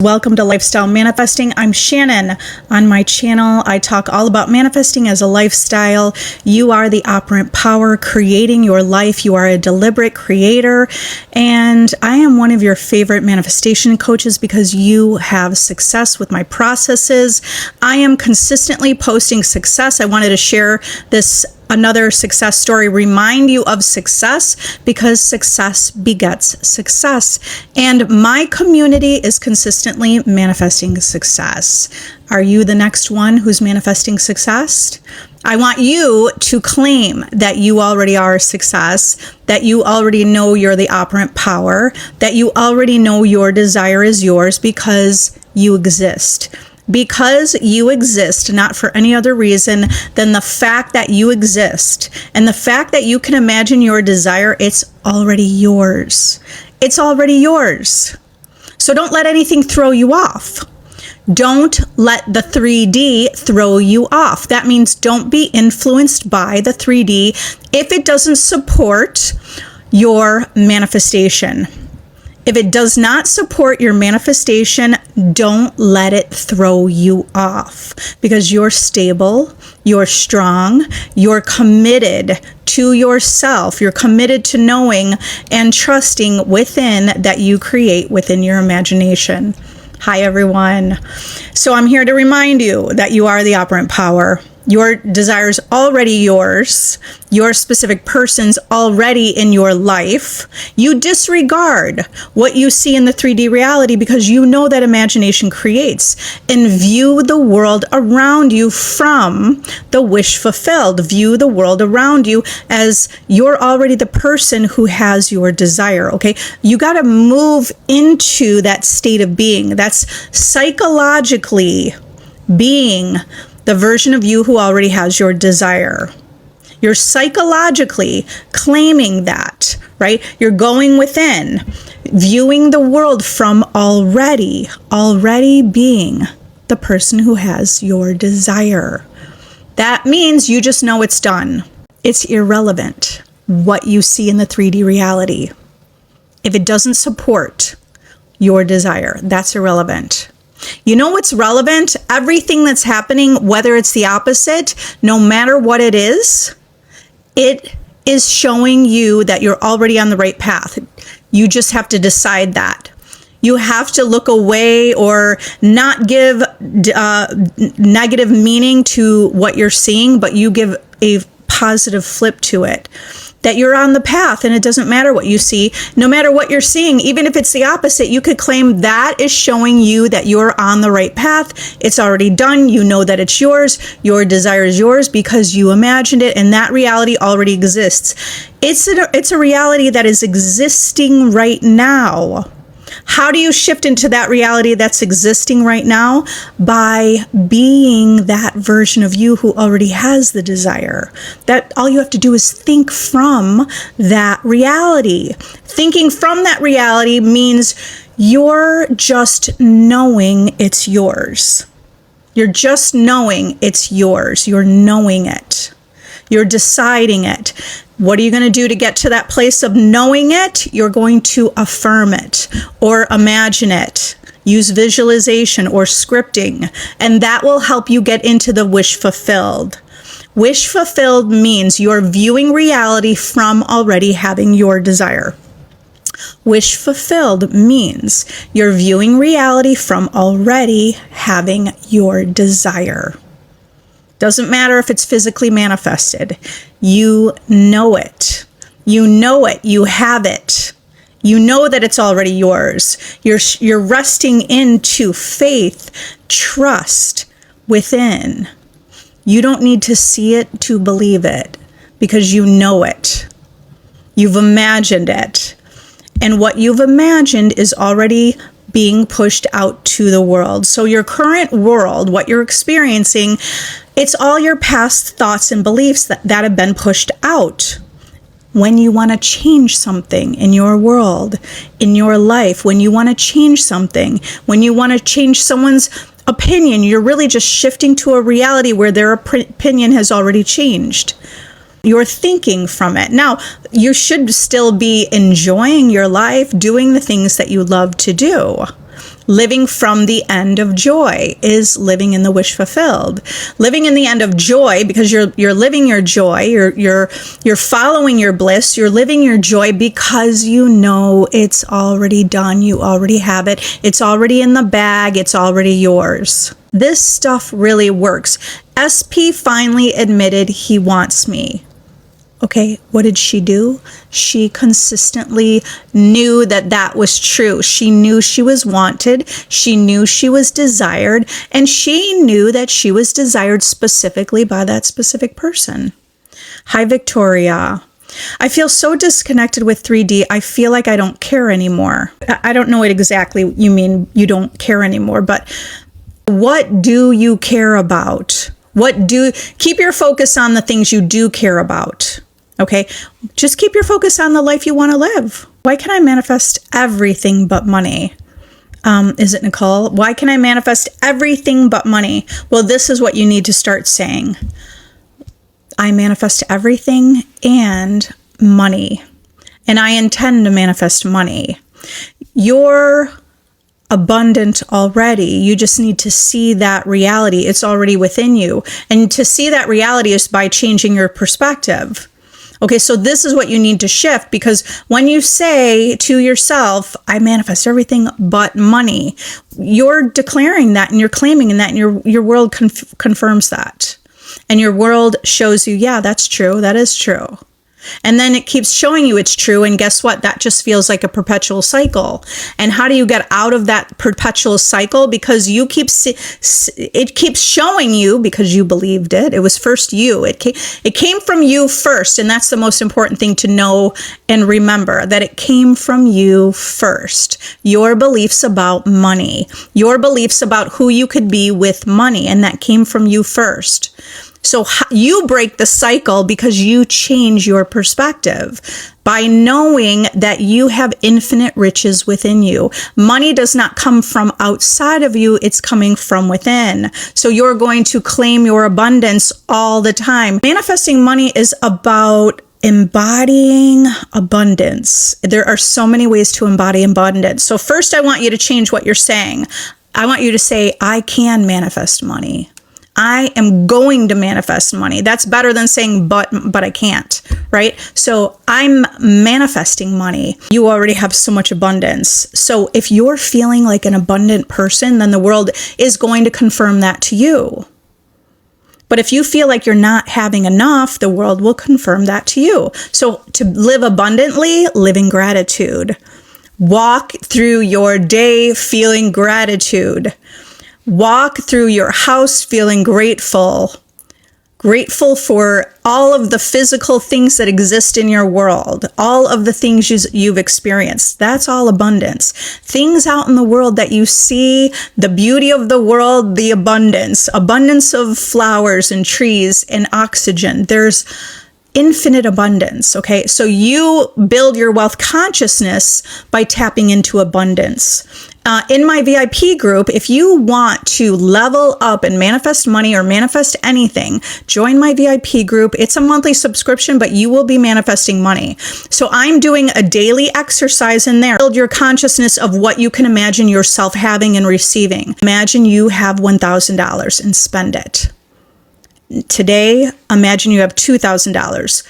Welcome to Lifestyle Manifesting. I'm Shannon. On my channel, I talk all about manifesting as a lifestyle. You are the operant power creating your life. You are a deliberate creator. And I am one of your favorite manifestation coaches because you have success with my processes. I am consistently posting success. I wanted to share another success story, remind you of success because success begets success. And my community is consistently manifesting success. Are you the next one who's manifesting success? I want you to claim that you already are a success, that you already know you're the operant power, that you already know your desire is yours because you exist. Because you exist, not for any other reason than the fact that you exist and the fact that you can imagine your desire, it's already yours. It's already yours. So don't let anything throw you off. Don't let the 3D throw you off. That means don't be influenced by the 3D if it doesn't support your manifestation. If it does not support your manifestation, don't let it throw you off because you're stable, you're strong, you're committed to yourself, you're committed to knowing and trusting within that you create within your imagination. Hi, everyone. So I'm here to remind you that you are the operant power. Your desire is already yours. Your specific person's already in your life. You disregard what you see in the 3D reality because you know that imagination creates, and view the world around you from the wish fulfilled. View the world around you as you're already the person who has your desire, okay? You got to move into that state of being. That's psychologically being the version of you who already has your desire. You're psychologically claiming that, right? You're going within, viewing the world from already being the person who has your desire. That means you just know it's done. It's irrelevant what you see in the 3D reality. If it doesn't support your desire, that's irrelevant. You know what's relevant? Everything that's happening, whether it's the opposite, no matter what it is showing you that you're already on the right path. You just have to decide that. You have to look away or not give negative meaning to what you're seeing, but you give a positive flip to it. That you're on the path and it doesn't matter what you see. No matter what you're seeing, even if it's the opposite, you could claim that is showing you that you're on the right path. It's already done. You know that it's yours. Your desire is yours because you imagined it, and that reality already exists. It's a reality that is existing right now. How do you shift into that reality that's existing right now? By being that version of you who already has the desire. That all you have to do is think from that reality. Thinking from that reality means you're just knowing it's yours. You're just knowing it's yours. You're knowing it. You're deciding it. What are you going to do to get to that place of knowing it? You're going to affirm it or imagine it. Use visualization or scripting, and that will help you get into the wish fulfilled. Wish fulfilled means you're viewing reality from already having your desire. Wish fulfilled means you're viewing reality from already having your desire. Doesn't matter if it's physically manifested. You know it. You know it. You have it. You know that it's already yours. You're resting into faith, trust within. You don't need to see it to believe it because you know it. You've imagined it. And what you've imagined is already being pushed out to the world. So your current world, what you're experiencing, it's all your past thoughts and beliefs that have been pushed out. When you want to change something in your world, in your life, when you want to change something, when you want to change someone's opinion, you're really just shifting to a reality where their opinion has already changed. You're thinking from it. Now, you should still be enjoying your life, doing the things that you love to do. Living from the end of joy is living in the wish fulfilled. Living in the end of joy, because you're living your joy, you're following your bliss, you're living your joy because you know it's already done, you already have it, it's already in the bag, it's already yours. This stuff really works. SP finally admitted he wants me. Okay, what did she do? She consistently knew that that was true. She knew she was wanted. She knew she was desired. And she knew that she was desired specifically by that specific person. Hi, Victoria. I feel so disconnected with 3D. I feel like I don't care anymore. I don't know what exactly you mean you don't care anymore, but what do you care about? Keep your focus on the things you do care about. Okay, just keep your focus on the life you want to live. Why can I manifest everything but money? Is it Nicole? Why can I manifest everything but money? Well, this is what you need to start saying. I manifest everything and money. And I intend to manifest money. You're abundant already. You just need to see that reality. It's already within you. And to see that reality is by changing your perspective. Okay, so this is what you need to shift, because when you say to yourself, I manifest everything but money, you're declaring that and you're claiming that, and your world confirms that. And your world shows you, yeah, that's true. That is true. And then it keeps showing you it's true. And guess what? That just feels like a perpetual cycle. And how do you get out of that perpetual cycle? Because it keeps showing you, because you believed it. It was first you. It came from you first. And that's the most important thing to know and remember, that it came from you first. Your beliefs about money, your beliefs about who you could be with money. And that came from you first. So you break the cycle because you change your perspective by knowing that you have infinite riches within you. Money does not come from outside of you, it's coming from within. So you're going to claim your abundance all the time. Manifesting money is about embodying abundance. There are so many ways to embody abundance. So first, I want you to change what you're saying. I want you to say, I can manifest money. I am going to manifest money. That's better than saying, but I can't, right? So I'm manifesting money. You already have so much abundance. So if you're feeling like an abundant person, then the world is going to confirm that to you. But if you feel like you're not having enough, the world will confirm that to you. So to live abundantly, live in gratitude. Walk through your day feeling gratitude. Walk through your house feeling grateful for all of the physical things that exist in your world, all of the things you've experienced. That's all abundance. Things out in the world that you see, the beauty of the world, the abundance of flowers and trees and oxygen. There's infinite abundance, okay? So you build your wealth consciousness by tapping into abundance. In my VIP group, if you want to level up and manifest money or manifest anything, join my VIP group. It's a monthly subscription, but you will be manifesting money. So I'm doing a daily exercise in there. Build your consciousness of what you can imagine yourself having and receiving. Imagine you have $1,000 and spend it. Today, imagine you have $2,000.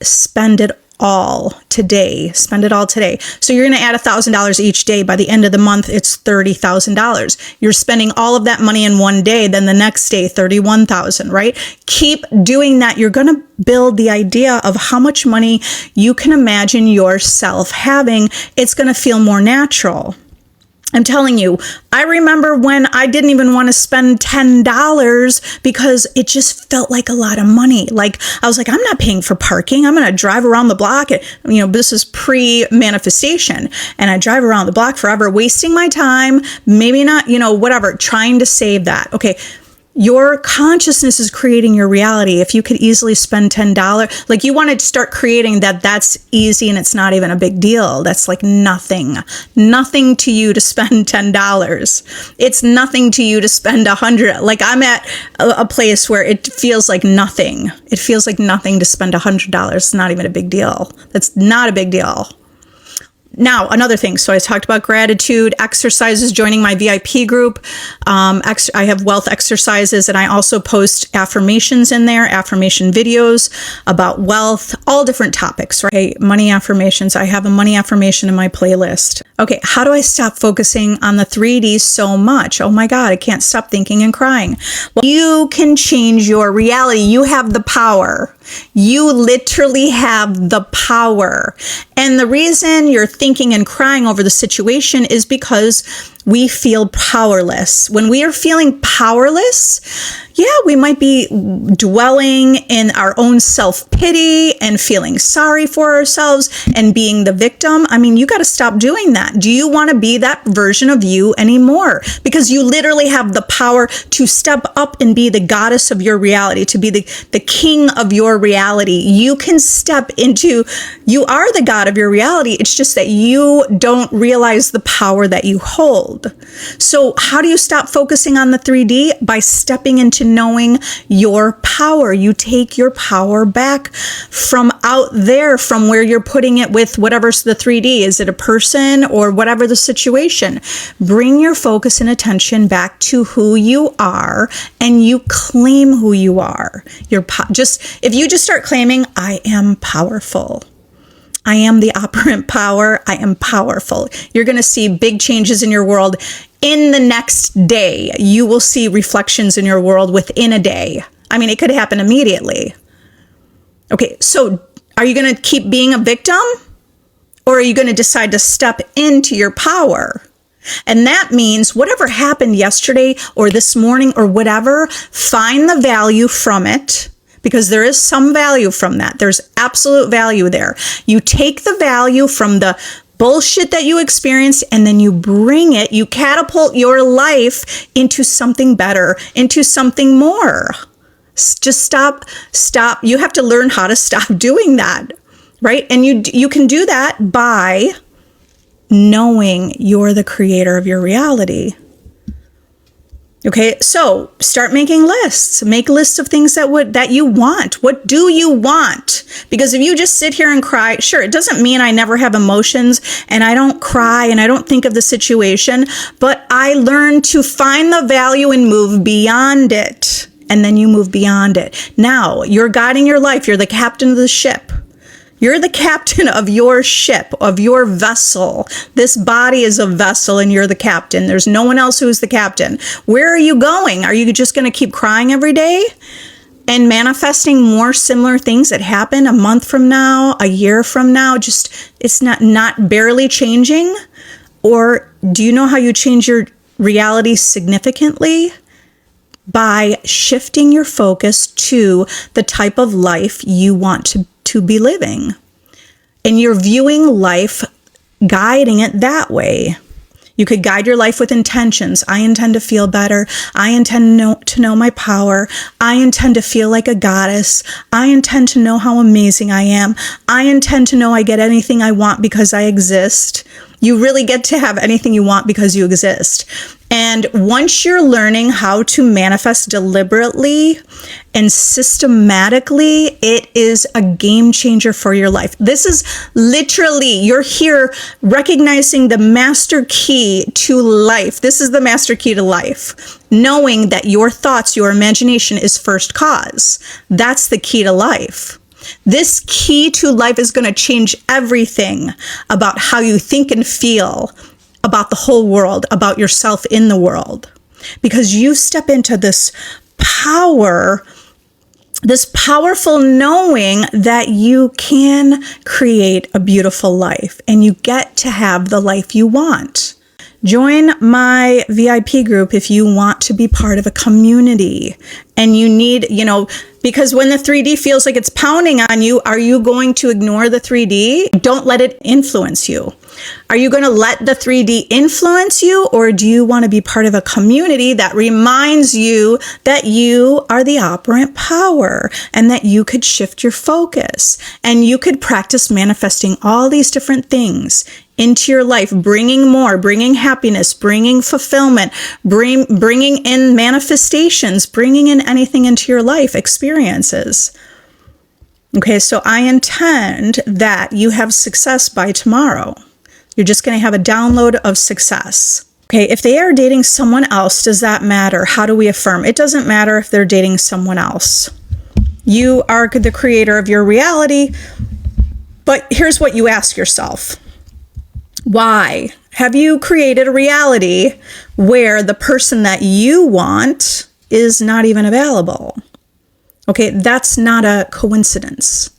Spend it all today. Spend it all today. So you're going to add $1,000 each day. By the end of the month, it's $30,000. You're spending all of that money in one day. Then the next day, $31,000, right? Keep doing that. You're going to build the idea of how much money you can imagine yourself having. It's going to feel more natural. I'm telling you, I remember when I didn't even want to spend $10 because it just felt like a lot of money. Like, I was like, I'm not paying for parking. I'm going to drive around the block. This is pre-manifestation. And I drive around the block forever, wasting my time, maybe not, whatever, trying to save that. Okay. Your consciousness is creating your reality. If you could easily spend $10, like you want to start creating that's easy and it's not even a big deal. That's like nothing to you to spend $10. It's nothing to you to spend $100. Like I'm at a place where it feels like nothing. It feels like nothing to spend $100. It's not even a big deal. That's not a big deal. Now, another thing. So I talked about gratitude, exercises, joining my VIP group. I have wealth exercises, and I also post affirmations in there, affirmation videos about wealth, all different topics, right? Money affirmations. I have a money affirmation in my playlist. Okay, how do I stop focusing on the 3D so much? Oh my God, I can't stop thinking and crying. Well, you can change your reality. You have the power. You literally have the power. And the reason you're thinking and crying over the situation is because we feel powerless. When we are feeling powerless, yeah, we might be dwelling in our own self-pity and feeling sorry for ourselves and being the victim. I mean, you got to stop doing that. Do you want to be that version of you anymore? Because you literally have the power to step up and be the goddess of your reality, to be the king of your reality. You can step into, you are the god of your reality. It's just that you don't realize the power that you hold. So how do you stop focusing on the 3D? By stepping into knowing your power. You take your power back from out there, from where you're putting it with whatever's the 3D. Is it a person or whatever the situation? Bring your focus and attention back to who you are, and you claim who you are. If you just start claiming, I am powerful. I am the operant power. I am powerful. You're going to see big changes in your world in the next day. You will see reflections in your world within a day. I mean, it could happen immediately. Okay, so are you going to keep being a victim? Or are you going to decide to step into your power? And that means whatever happened yesterday or this morning or whatever, find the value from it. Because there is some value from that. There's absolute value there. You take the value from the bullshit that you experienced, and then you bring it, you catapult your life into something better, into something more. Just stop. You have to learn how to stop doing that, right? And you can do that by knowing you're the creator of your reality. Okay, so start making lists. Make lists of things that you want. What do you want? Because if you just sit here and cry, sure, it doesn't mean I never have emotions and I don't cry and I don't think of the situation, but I learn to find the value and move beyond it. And then you move beyond it. Now, you're guiding your life. You're the captain of the ship. You're the captain of your ship, of your vessel. This body is a vessel and you're the captain. There's no one else who's the captain. Where are you going? Are you just going to keep crying every day and manifesting more similar things that happen a month from now, a year from now? Just, it's not barely changing? Or do you know how you change your reality significantly? By shifting your focus to the type of life you want to be living. And you're viewing life, guiding it that way. You could guide your life with intentions. I intend to feel better. I intend to know my power. I intend to feel like a goddess. I intend to know how amazing I am. I intend to know I get anything I want because I exist. You really get to have anything you want because you exist. And once you're learning how to manifest deliberately and systematically, it is a game changer for your life. This is literally, you're here recognizing the master key to life. This is the master key to life. Knowing that your thoughts, your imagination is first cause. That's the key to life. This key to life is going to change everything about how you think and feel about the whole world, about yourself in the world. Because you step into this power, this powerful knowing that you can create a beautiful life and you get to have the life you want. Join my VIP group if you want to be part of a community and you need, because when the 3D feels like it's pounding on you, are you going to ignore the 3D? Don't let it influence you. Are you going to let the 3D influence you, or do you want to be part of a community that reminds you that you are the operant power and that you could shift your focus and you could practice manifesting all these different things into your life, bringing more, bringing happiness, bringing fulfillment, bringing in manifestations, bringing in anything into your life, experiences. Okay, so I intend that you have success by tomorrow. You're just going to have a download of success. Okay, if they are dating someone else, does that matter? How do we affirm? It doesn't matter if they're dating someone else. You are the creator of your reality, but here's what you ask yourself. Why? Have you created a reality where the person that you want is not even available? Okay, that's not a coincidence.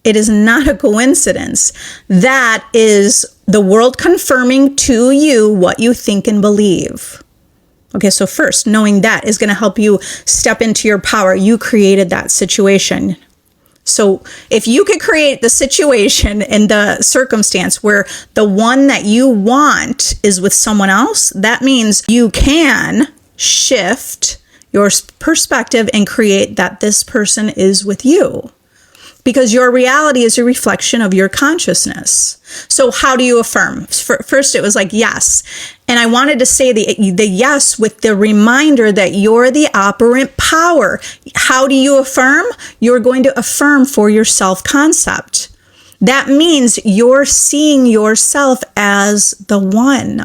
It is not a coincidence. That is the world confirming to you what you think and believe. Okay, so first, knowing that is going to help you step into your power. You created that situation. So if you could create the situation and the circumstance where the one that you want is with someone else, that means you can shift your perspective and create that this person is with you. Because your reality is a reflection of your consciousness. So how do you affirm? First, it was like, yes. And I wanted to say the yes with the reminder that you're the operant power. How do you affirm? You're going to affirm for your self-concept. That means you're seeing yourself as the one.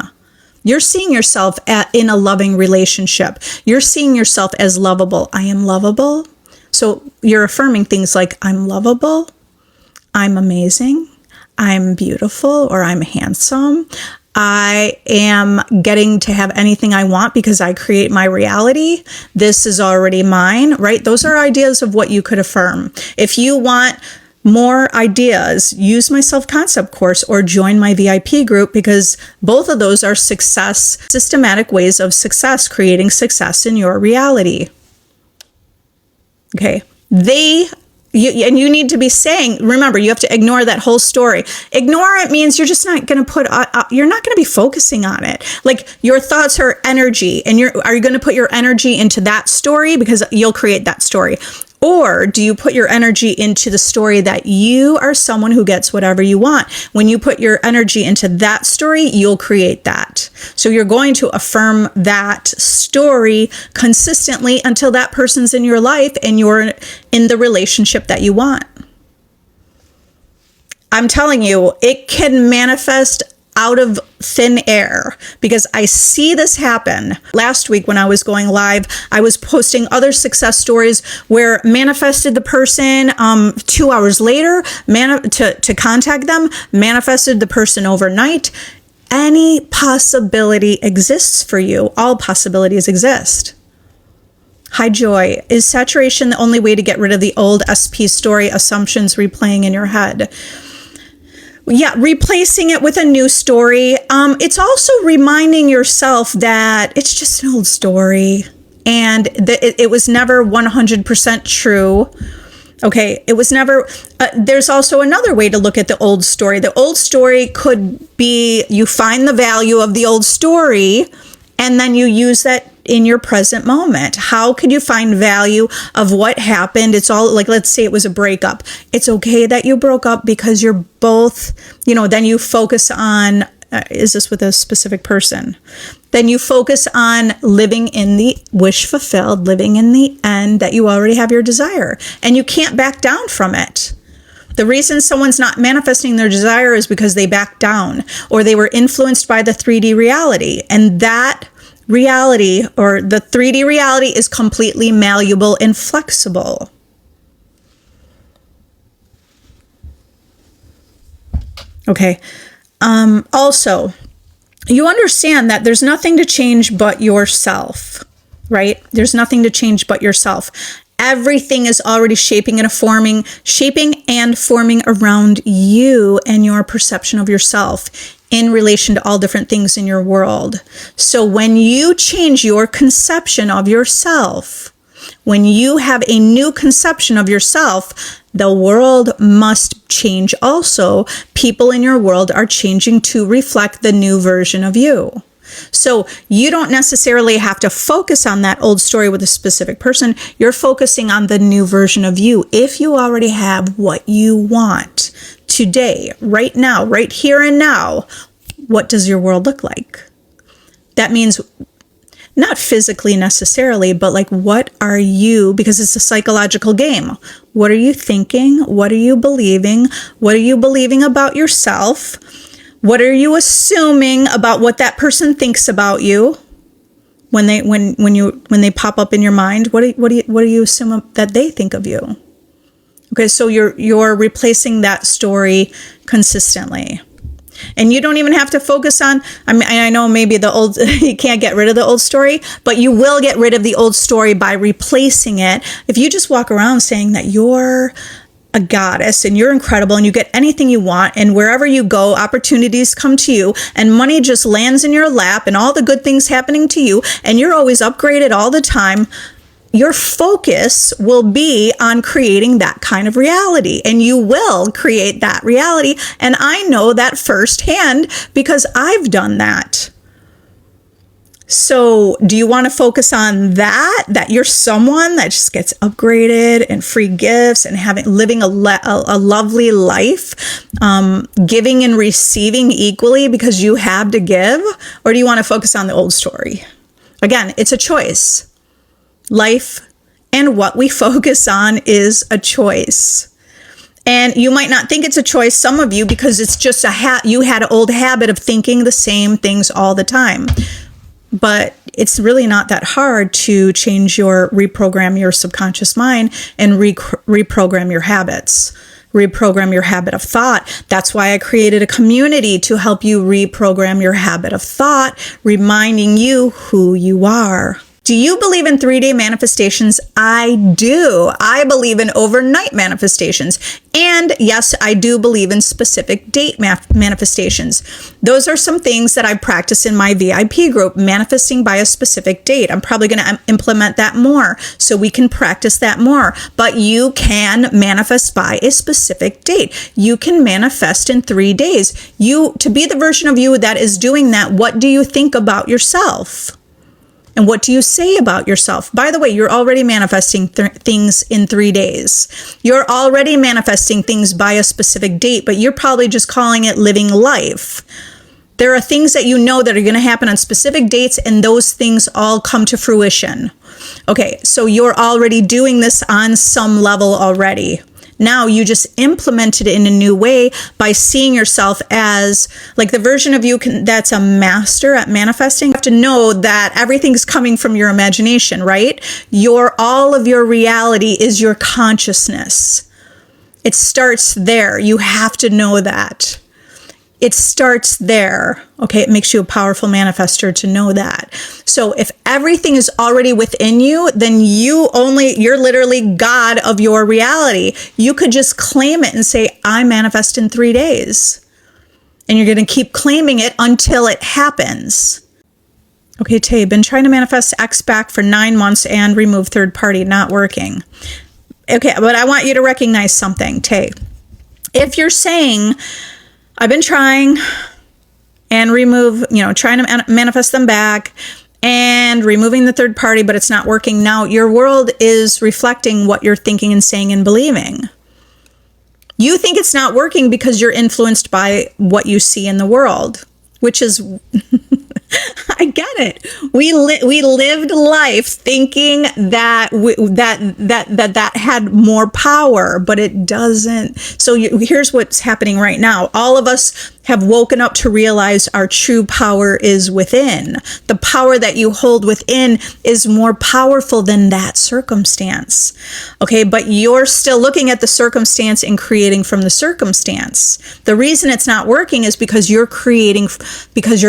You're seeing yourself in a loving relationship. You're seeing yourself as lovable. I am lovable. So you're affirming things like, I'm lovable, I'm amazing, I'm beautiful, or I'm handsome. I am getting to have anything I want because I create my reality. This is already mine, right? Those are ideas of what you could affirm. If you want more ideas, use my self-concept course or join my VIP group, because both of those are systematic ways of success, creating success in your reality. Okay, and you need to be saying, remember, you have to ignore that whole story. Ignore it means you're just not going to you're not going to be focusing on it. Like, your thoughts are energy, and are you going to put your energy into that story because you'll create that story? Or do you put your energy into the story that you are someone who gets whatever you want? When you put your energy into that story, you'll create that. So you're going to affirm that story consistently until that person's in your life and you're in the relationship that you want. I'm telling you, it can manifest out of thin air, because I see this happen. Last week when I was going live, I was posting other success stories where manifested the person 2 hours later, to contact them, manifested the person overnight. Any possibility exists for you. All possibilities exist. Hi, Joy. Is saturation the only way to get rid of the old SP story assumptions replaying in your head? Yeah, replacing it with a new story. It's also reminding yourself that it's just an old story and it was never 100% true. Okay, it was never. There's also another way to look at the old story. The old story could be you find the value of the old story and then you use that in your present moment. How could you find value of what happened? It's all like, let's say it was a breakup. It's okay that you broke up because you're both, then you focus on, is this with a specific person? Then you focus on living in the wish fulfilled, living in the end that you already have your desire, and you can't back down from it. The reason someone's not manifesting their desire is because they backed down or they were influenced by the 3D reality, and that reality, or the 3D reality, is completely malleable and flexible. Okay. Also, you understand that there's nothing to change but yourself, right? There's nothing to change but yourself. Everything is already shaping and forming around you and your perception of yourself in relation to all different things in your world. So when you change your conception of yourself, when you have a new conception of yourself, the world must change also. People in your world are changing to reflect the new version of you. So you don't necessarily have to focus on that old story with a specific person. You're focusing on the new version of you. If you already have what you want today, right now, right here and now, what does your world look like? That means not physically necessarily, but like, what are you, because it's a psychological game. What are you thinking? What are you believing? What are you believing about yourself? What are you assuming about what that person thinks about you when they pop up in your mind? What do you assume that they think of you? Okay, so you're replacing that story consistently. And you don't even have to focus on, I know maybe you can't get rid of the old story, but you will get rid of the old story by replacing it. If you just walk around saying that you're a goddess and you're incredible and you get anything you want, and wherever you go, opportunities come to you and money just lands in your lap and all the good things happening to you, and you're always upgraded all the time, your focus will be on creating that kind of reality, and you will create that reality. And I know that firsthand because I've done that. So do you want to focus on that you're someone that just gets upgraded and free gifts and living a lovely life, giving and receiving equally because you have to give? Or do you want to focus on the old story? Again, it's a choice. Life and what we focus on is a choice. And you might not think it's a choice, some of you, because it's just you had an old habit of thinking the same things all the time. But it's really not that hard to reprogram your subconscious mind and reprogram your habits, reprogram your habit of thought. That's why I created a community to help you reprogram your habit of thought, reminding you who you are. Do you believe in 3-day manifestations? I do. I believe in overnight manifestations. And yes, I do believe in specific date manifestations. Those are some things that I practice in my VIP group, manifesting by a specific date. I'm probably going to implement that more so we can practice that more. But you can manifest by a specific date. You can manifest in 3 days. To be the version of you that is doing that, what do you think about yourself? And what do you say about yourself? By the way, you're already manifesting things in 3 days. You're already manifesting things by a specific date, but you're probably just calling it living life. There are things that you know that are going to happen on specific dates, and those things all come to fruition. Okay, so you're already doing this on some level already. Now you just implement it in a new way by seeing yourself as like the version of you that's a master at manifesting. You have to know that everything's coming from your imagination, right? All of your reality is your consciousness. It starts there. You have to know that. It starts there. Okay, it makes you a powerful manifester to know that. So if everything is already within you, then you're literally God of your reality. You could just claim it and say, I manifest in 3 days. And you're going to keep claiming it until it happens. Okay, Tay, been trying to manifest X back for 9 months and remove third party, not working. Okay, but I want you to recognize something, Tay. If you're saying, I've been trying and trying to manifest them back and removing the third party, but it's not working. Now, your world is reflecting what you're thinking and saying and believing. You think it's not working because you're influenced by what you see in the world, which is, I get it. We lived life thinking that that had more power, but it doesn't. So here's what's happening right now. All of us have woken up to realize our true power is within. The power that you hold within is more powerful than that circumstance. Okay, but you're still looking at the circumstance and creating from the circumstance. The reason it's not working is because you're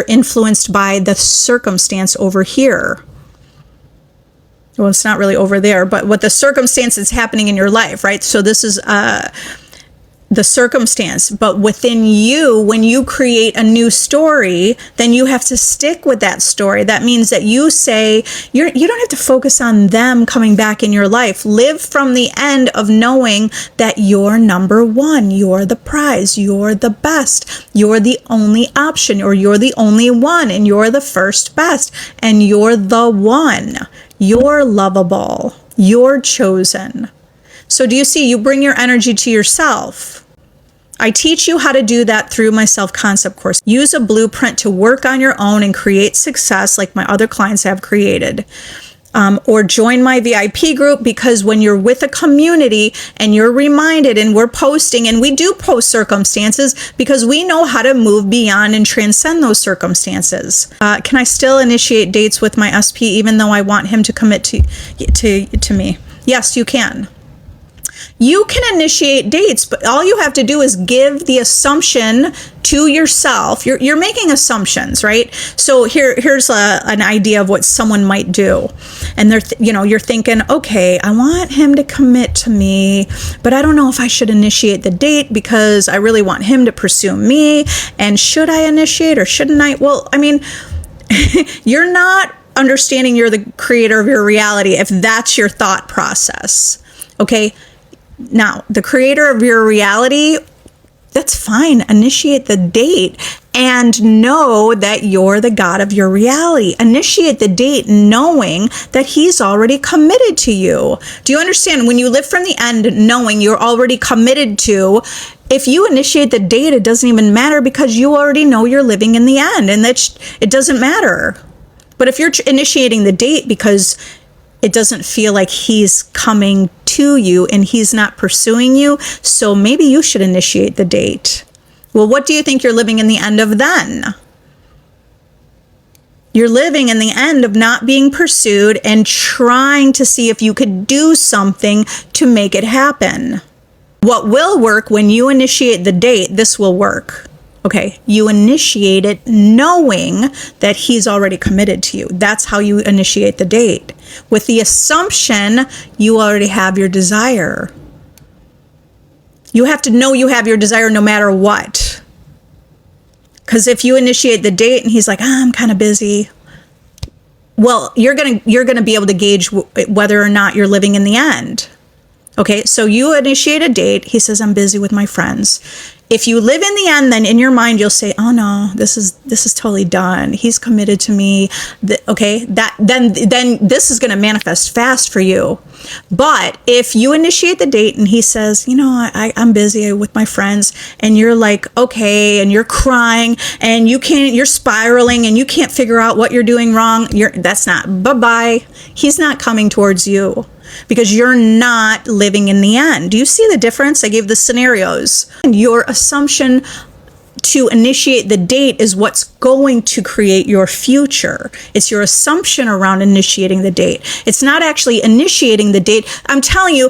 influenced by the circumstance over here. Well, it's not really over there, but what the circumstance is happening in your life, right? So this is the circumstance, but within you, when you create a new story, then you have to stick with that story. That means that you say, you don't have to focus on them coming back in your life. Live from the end of knowing that you're number one, you're the prize, you're the best, you're the only option, or you're the only one, and you're the first best, and you're the one. You're lovable, you're chosen. So do you see, you bring your energy to yourself. I teach you how to do that through my self-concept course. Use a blueprint to work on your own and create success like my other clients have created. or join my VIP group, because when you're with a community and you're reminded, and we're posting, and we do post circumstances because we know how to move beyond and transcend those circumstances. Can I still initiate dates with my SP even though I want him to commit to me? Yes, you can. You can initiate dates, but all you have to do is give the assumption to yourself. You're making assumptions, right? So here's an idea of what someone might do, and you're thinking, okay, I want him to commit to me, but I don't know if I should initiate the date because I really want him to pursue me. And should I initiate or shouldn't I? Well, I mean, you're not understanding you're the creator of your reality if that's your thought process. Okay. Now, the creator of your reality, that's fine. Initiate the date and know that you're the God of your reality. Initiate the date knowing that he's already committed to you. Do you understand? When you live from the end knowing you're already committed to, if you initiate the date, it doesn't even matter because you already know you're living in the end, and it doesn't matter. But if you're initiating the date because it doesn't feel like he's coming to you and he's not pursuing you, so maybe you should initiate the date. Well, what do you think you're living in the end of then? You're living in the end of not being pursued and trying to see if you could do something to make it happen. What will work when you initiate the date, this will work. Okay, you initiate it knowing that he's already committed to you. That's how you initiate the date. With the assumption you already have your desire. You have to know you have your desire no matter what. Because if you initiate the date and he's like, I'm kind of busy, well, you're gonna be able to gauge whether or not you're living in the end. Okay, so you initiate a date. He says, I'm busy with my friends. If you live in the end, then in your mind, you'll say, oh no, this is totally done. He's committed to me. Okay, then this is going to manifest fast for you. But if you initiate the date and he says, I'm busy with my friends, and you're like, okay, and you're crying and you're spiraling and you can't figure out what you're doing wrong. Bye-bye. He's not coming towards you. Because you're not living in the end. Do you see the difference? I gave the scenarios. And your assumption to initiate the date is what's going to create your future. It's your assumption around initiating the date. It's not actually initiating the date. I'm telling you,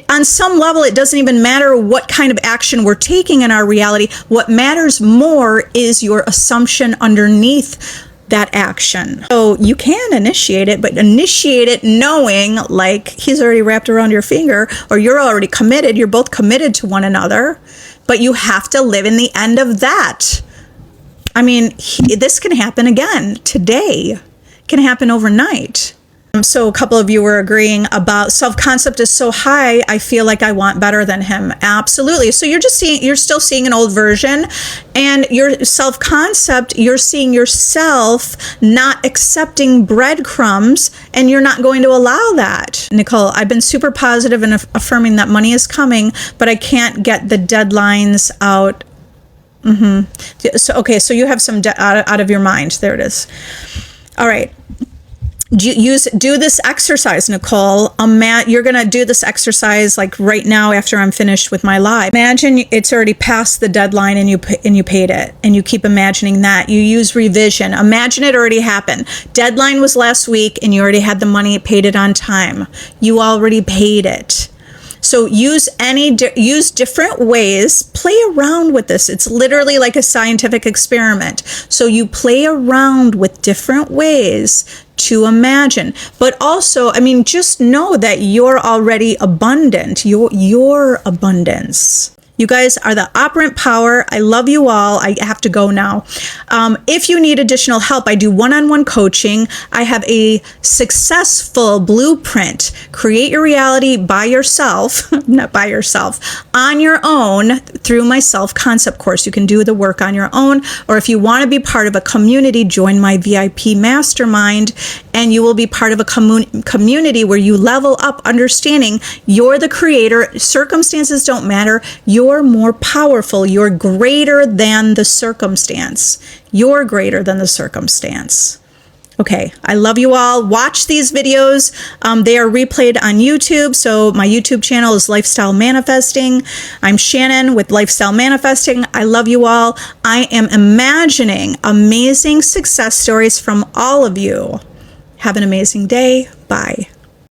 on some level, it doesn't even matter what kind of action we're taking in our reality. What matters more is your assumption underneath that action. So you can initiate it, but initiate it knowing like he's already wrapped around your finger, or you're already committed. You're both committed to one another, but you have to live in the end of that. I mean, this can happen again today. It can happen overnight. So a couple of you were agreeing about self-concept is so high, I feel like I want better than him. Absolutely. So you're still seeing an old version, and your self-concept, you're seeing yourself not accepting breadcrumbs, and you're not going to allow that. Nicole, I've been super positive and affirming that money is coming, but I can't get the deadlines out. So you have some out of your mind. There it is. All right. Do this exercise, Nicole. You're going to do this exercise like right now after I'm finished with my live. Imagine it's already past the deadline and you paid it, and you keep imagining that. You use revision. Imagine it already happened. Deadline was last week and you already had the money, paid it on time. You already paid it. So use different ways, play around with this. It's literally like a scientific experiment. So you play around with different ways to imagine, but also, just know that you're already abundant, your abundance. You guys are the operant power. I love you all. I have to go now. If you need additional help, I do one-on-one coaching. I have a successful blueprint. Create your reality by yourself, not by yourself, on your own through my self-concept course. You can do the work on your own, or if you want to be part of a community, join my VIP mastermind, and you will be part of a community where you level up understanding you're the creator. Circumstances don't matter. You're more powerful. You're greater than the circumstance. You're greater than the circumstance. Okay, I love you all. Watch these videos. They are replayed on YouTube. So my YouTube channel is Lifestyle Manifesting. I'm Shannon with Lifestyle Manifesting. I love you all. I am imagining amazing success stories from all of you. Have an amazing day. Bye.